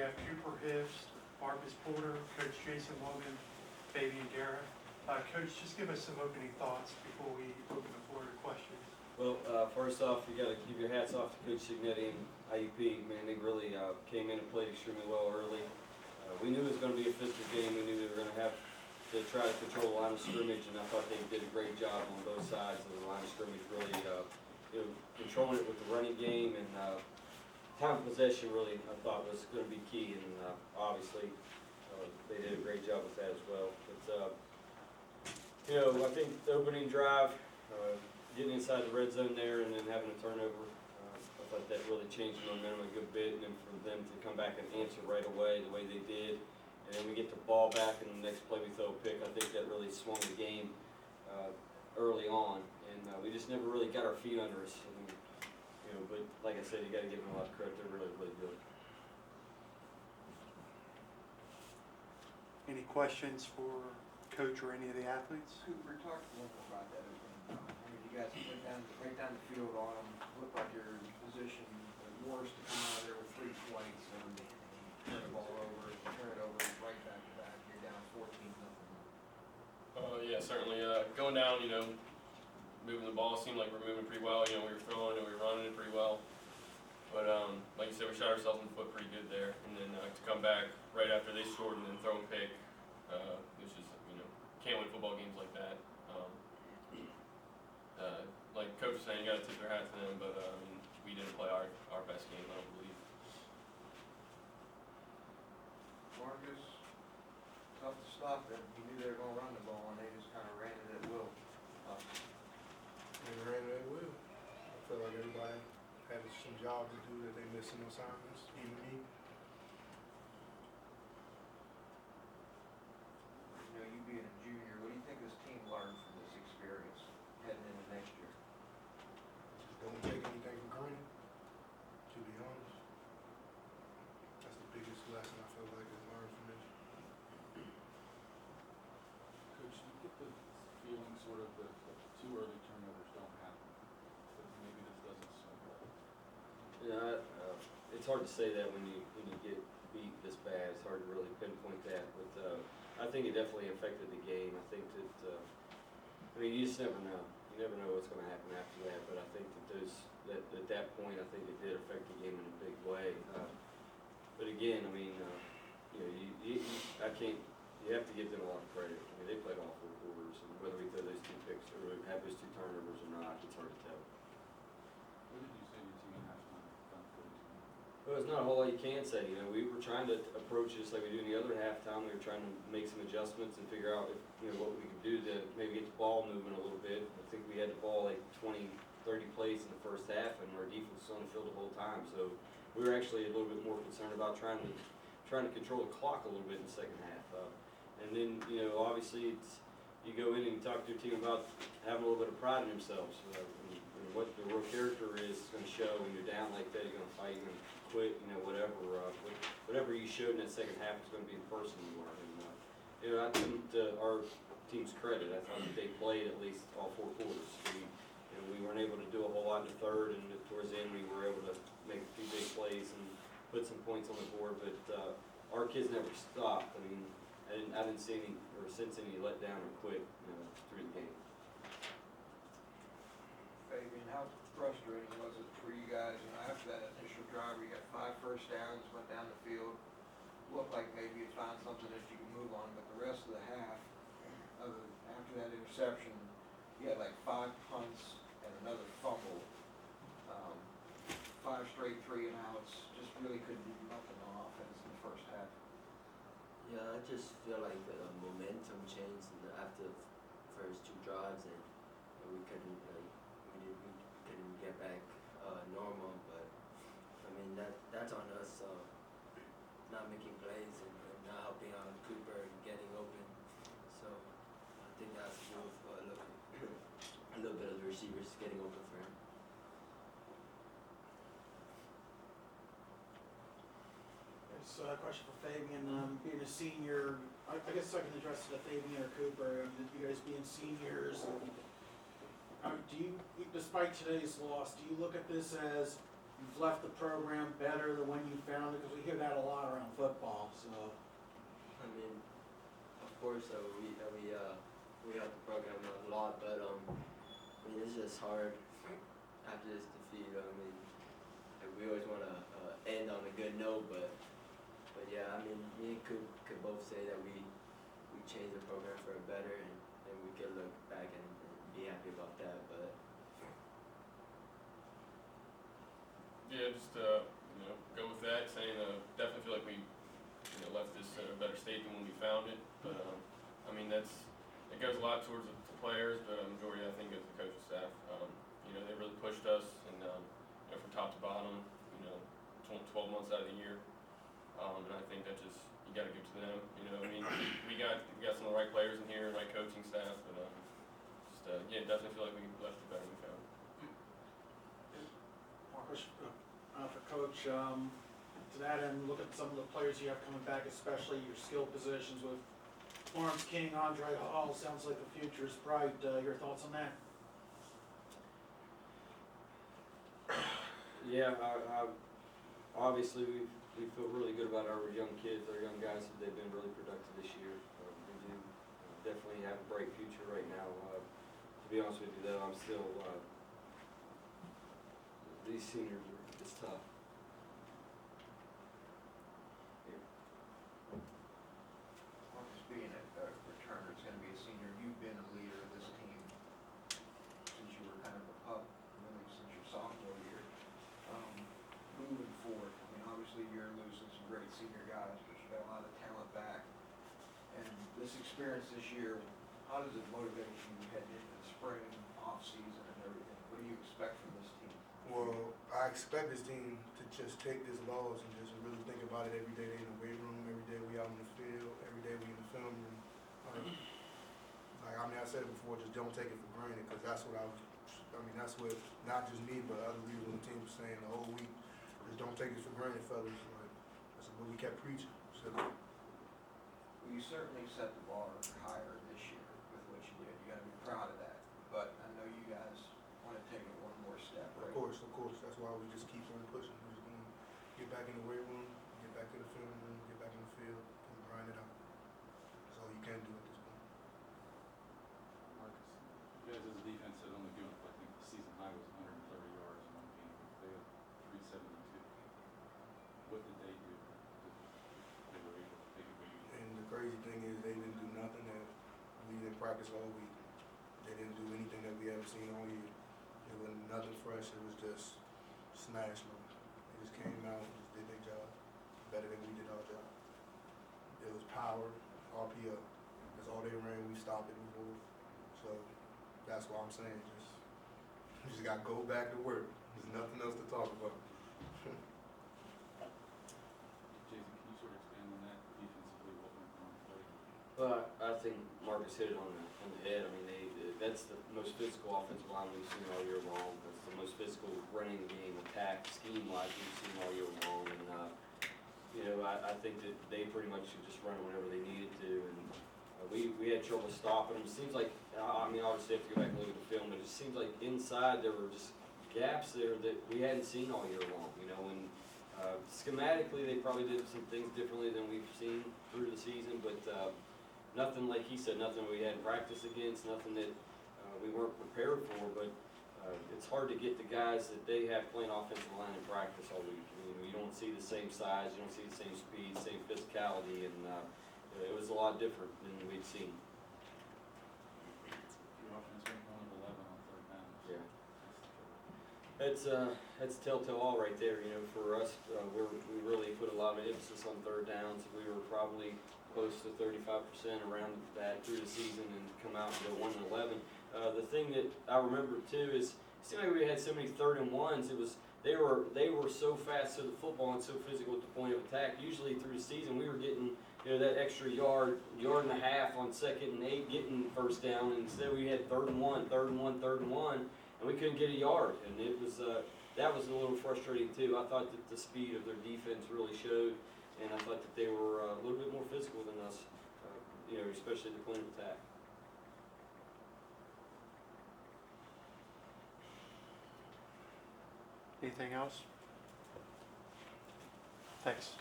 have Cooper Hibbs, Marcus Porter, Coach Jason Logan, Fabian Guerra. Coach, just give us some opening thoughts before we open the floor to questions. Well, first off, you got to keep your hats off to Coach Signetti and IUP. Man, they really came in and played extremely well early. We knew it was going to be a physical game. We knew they were going to have to try to control the line of scrimmage, and I thought they did a great job on both sides of the line of scrimmage, really controlling it with the running game, and time of possession really I thought was going to be key, and obviously they did a great job with that as well. But I think the opening drive, getting inside the red zone there and then having a turnover, I thought that really changed the momentum a good bit, and then for them to come back and answer right away the way they did, and then we get the ball back, and the next play we throw a pick. I think that really swung the game early on, and we just never really got our feet under us. But like I said, you got to give them a lot of credit. They're really, really good. Any questions for Coach or any of the athletes? Cooper, talk a little about that opening drive. I mean, you guys went down the field on them. Looked like your position the worst to come out of there with 3 points, and turn the ball over, turn it over right back to back. You're down 14-0. Yeah, certainly. Going down, moving the ball seemed like we're moving pretty well. We were throwing and we were running it pretty well. But like you said, we shot ourselves in the foot pretty good there. And then to come back right after they scored and then throw and pick, it's just, can't win football games like that. Like Coach was saying, you got to tip their hat to them, but we didn't play our best game, I don't believe. Marcus, tough to stop them. You knew they were going to run the ball, and they just kind of ran it at will. They ran it at will. I feel like everybody had some job to do that they missed some assignments, even me. You being a junior, what do you think this team learned from this experience heading into next year? Just don't take anything for granted, to be honest. That's the biggest lesson I feel like is learned from this. Coach, you get the feeling sort of that too early turnovers don't happen, but maybe this doesn't swing well. It's hard to say that when you get beat this bad. It's hard to really pinpoint that, but I think it definitely affected the game. I think that you just never know. You never know what's going to happen after that. But I think that at that point, I think it did affect the game in a big way. But again, you have to give them a lot of credit. They played all 4 quarters, and whether we throw those 2 picks or have those 2 turnovers or not, it's hard to tell. What did you say to your team at halftime? Well, there's not a whole lot you can say. We were trying to approach this like we do in the other halftime. We were trying to make some adjustments and figure out what we could do to maybe get the ball moving a little bit. I think we had the ball like 20, 30 plays in the first half, and our defense was on the field the whole time. So we were actually a little bit more concerned about trying to control the clock a little bit in the second half. And then obviously you go in and you talk to your team about having a little bit of pride in themselves. And what the real character is going to show when you're down like that. You're going to fight, you're going to quit, whatever. Whatever you showed in that second half is going to be the person you are. And I think our team's credit, I thought that they played at least all 4 quarters. We weren't able to do a whole lot in the third, and towards the end we were able to make a few big plays and put some points on the board. But our kids never stopped. I didn't see any or sense any let down or quit through the game. Fabian, how frustrating was it for you guys? After that initial drive, you got 5 first downs, went down the field, looked like maybe you found something that you could move on, but the rest of the half, after that interception, you had like 5 punts and another fumble, 5 straight 3-and-outs. Just really couldn't do nothing on offense in the first half. Yeah, I just feel like the momentum changed after the first 2 drives, and we couldn't get back normal. But that's on us not making plays and not helping out Cooper and getting open. So I think that's with a little bit of the receivers getting open for him. So a question for Fabian, being a senior, I guess I can address it to Fabian or Cooper, you guys being seniors, despite today's loss, do you look at this as you've left the program better than when you found it? Because we hear that a lot around football, so. I mean, of course, we help the program a lot, but I mean, it's just hard after this defeat. I mean, like, we always want to end on a good note, but yeah, I mean, me and Coop could both say that we changed the program for a better, and we could look back and be happy about that. But Yeah, just go with that. Saying definitely feel like we left this in a better state than when we found it. But I mean it goes a lot towards the players, but majority I think is the coaching staff. They really pushed us, and from top to bottom. 12 months out of the year, and I think that just you got to give to them. I mean we got some of the right players in here, right coaching staff, but definitely feel like we left it better than we found. Question for Coach. To that end, look at some of the players you have coming back, especially your skill positions with Lawrence King, Andre Hall. Sounds like the future is bright. Your thoughts on that? Yeah, obviously we feel really good about our young kids, our young guys. They've been really productive this year. They do definitely have a bright future right now. To be honest with you, though, I'm still these seniors it's tough. Marcus, being a returner, it's going to be a senior. You've been a leader of this team since you were kind of a pup, really since your sophomore year. Moving forward, I mean, obviously you're losing some great senior guys, but you got a lot of talent back. And this experience this year, how does it motivate you heading into the spring, off season, and everything? What do you expect from this team? Well, I expect this team to just take this loss and just really think about it every day. They in the weight room, every day we out in the field, every day we in the film room. I said it before, just don't take it for granted, because that's what that's what not just me, but other leaders on the team were saying the whole week. Just don't take it for granted, fellas. That's what we kept preaching. So, Well, you certainly set the bar higher this year with what you did. You got to be proud of that. But I know you guys want to take it one more step, right? of course. That's why we just keep on pushing. We're just going to get back in the weight room, get back to the film room, get back in the field, and grind it out. That's all you can do at this point. Marcus, you guys as a defense had only given up, I think the season high was 130 yards in one game. They had 372. What did they do that they were able to take advantage of? And the crazy thing is they didn't do nothing that we didn't practice all week. They didn't do anything that we haven't seen all year. It was nothing fresh. It was just smash mode. They just came out and just did their job better than we did our job. It was power, RPO. That's all they ran. We stopped it, we moved. So that's why I'm saying we just got to go back to work. There's nothing else to talk about. Jason, can you sort of expand on that defensively, what went wrong play? Well, I think Marcus hit it on the head. I mean, that's the most physical offensive line we've seen all year long. That's the most physical running game, attack, scheme-wise we've seen all year long. And, I think that they pretty much should just run whenever they needed to. And we had trouble stopping them. It seems like, obviously I have to go back and look at the film, but it just seems like inside there were just gaps there that we hadn't seen all year long, and schematically they probably did some things differently than we've seen through the season, but nothing, like he said, nothing we hadn't practiced against, nothing that we weren't prepared for, but it's hard to get the guys that they have playing offensive line in practice all week. You don't see the same size, you don't see the same speed, same physicality, and it was a lot different than we'd seen. Your offense went 1 of 11 on third down. Yeah. That's the trouble. That's telltale all right there. For us, we really put a lot of emphasis on third downs. We were probably close to 35% around that through the season, and come out and go 1 and 11. The thing that I remember too is it seemed like we had so many 3rd and 1s. It was they were so fast to the football and so physical at the point of attack. Usually through the season we were getting that extra yard and a half on 2nd and 8, getting first down, and instead we had 3rd and 1, 3rd and 1, 3rd and 1, and we couldn't get a yard, and it was that was a little frustrating too. I thought that the speed of their defense really showed, and I thought that they were a little bit more physical than us, especially at the point of attack. Anything else? Thanks.